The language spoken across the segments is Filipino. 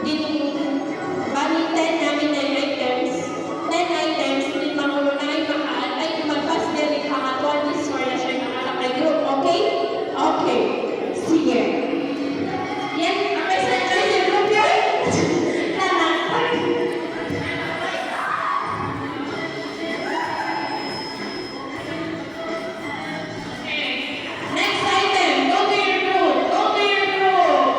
dito bali 10 namin 9 items. 10 items, ni Pangulo na ay mahal, ay mag-pass din pangatwa ni Soria siya ng anak kay group. Okay? Okay. Sige. Yan, okay sa tayo sa group yun? Nanatay. Next item, go to your group. Go to your group.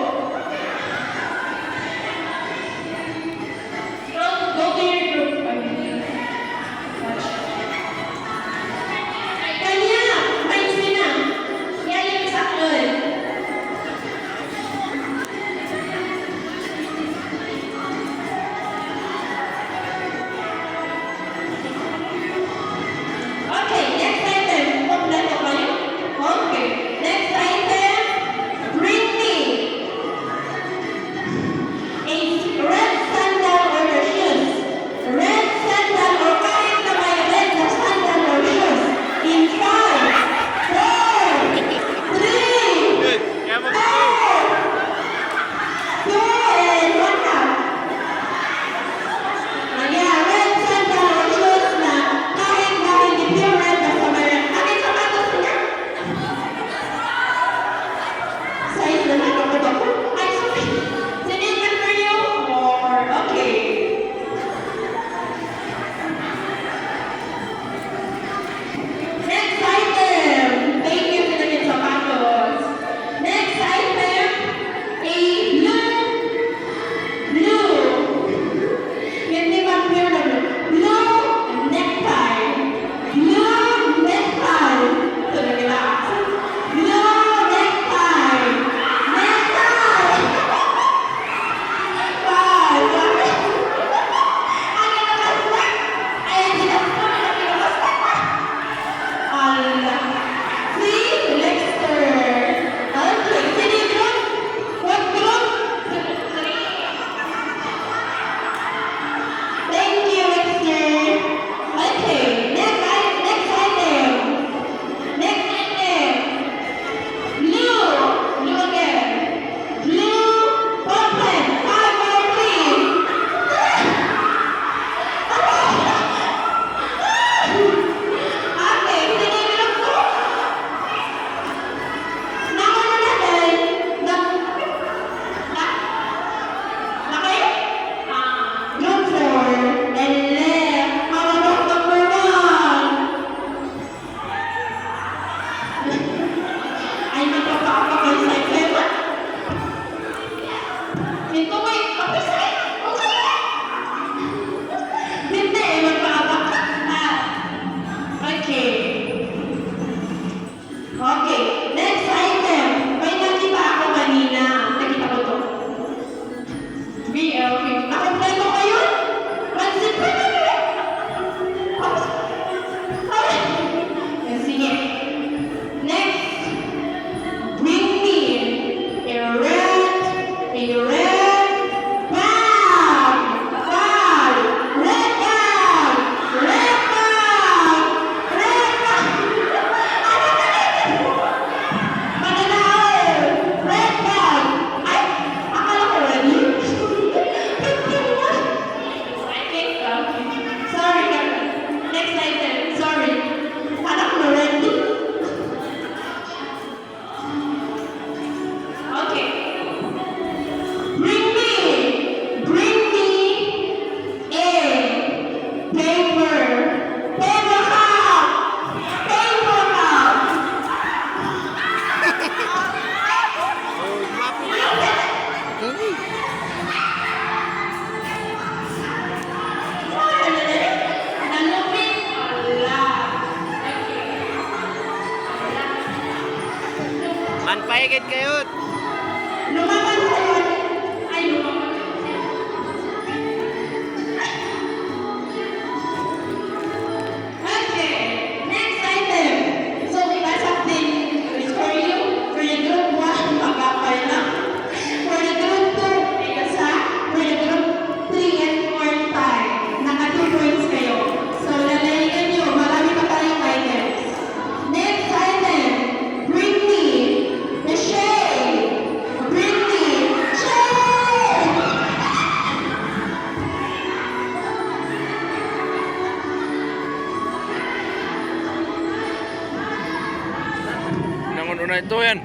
na ito yan.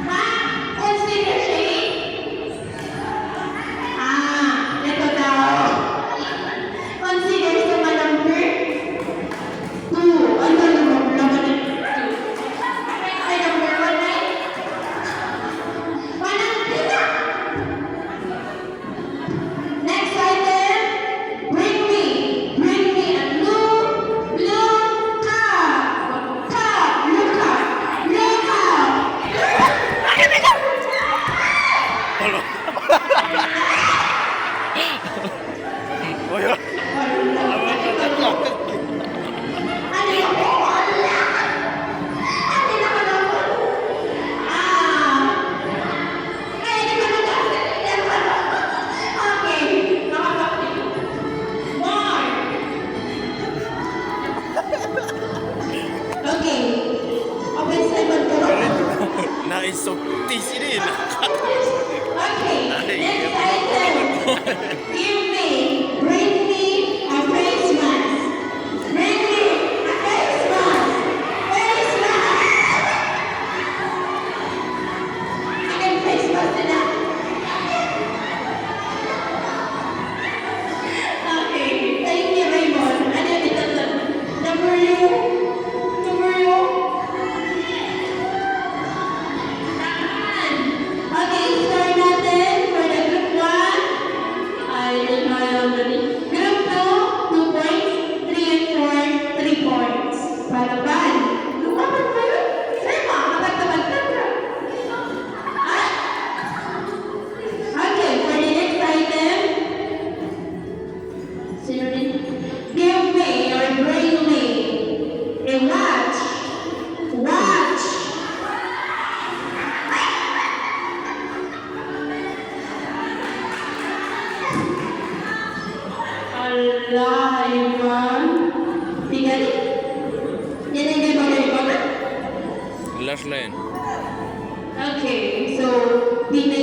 Ha? Consider shade? Ito daw. Consider sa number 2. Ano naman naman yung 2? Ay, number 1 na yun. Panang pila. Next item. Bring me a blue cup. Blue cup. Halo. Oh ya. Ano yun? Wala! Ano naman ako? Kaya di ba nagkakalitan ka? Okay, nakakapit. More! Okay. Open statement ko. Naisukti sini. Okay, next item. Bring me a face mask. Bring me a face mask. Face mask. Akin face mask nila. Okay, thank you, Raymond. Ano yung itatag? Number you. Okay, start natin for the group 1. I did my already. Group 2, 2 points. 3 and 4, 3 points. Para ban. Lumaban mo yun? Sema, kapag-kapag ka. Okay, for the next item. Sino rin? Give me or bring me a watch. Watch. Allah, Iman. Tinggal. Yan ang gagawin ko. Last line. Okay, so, di na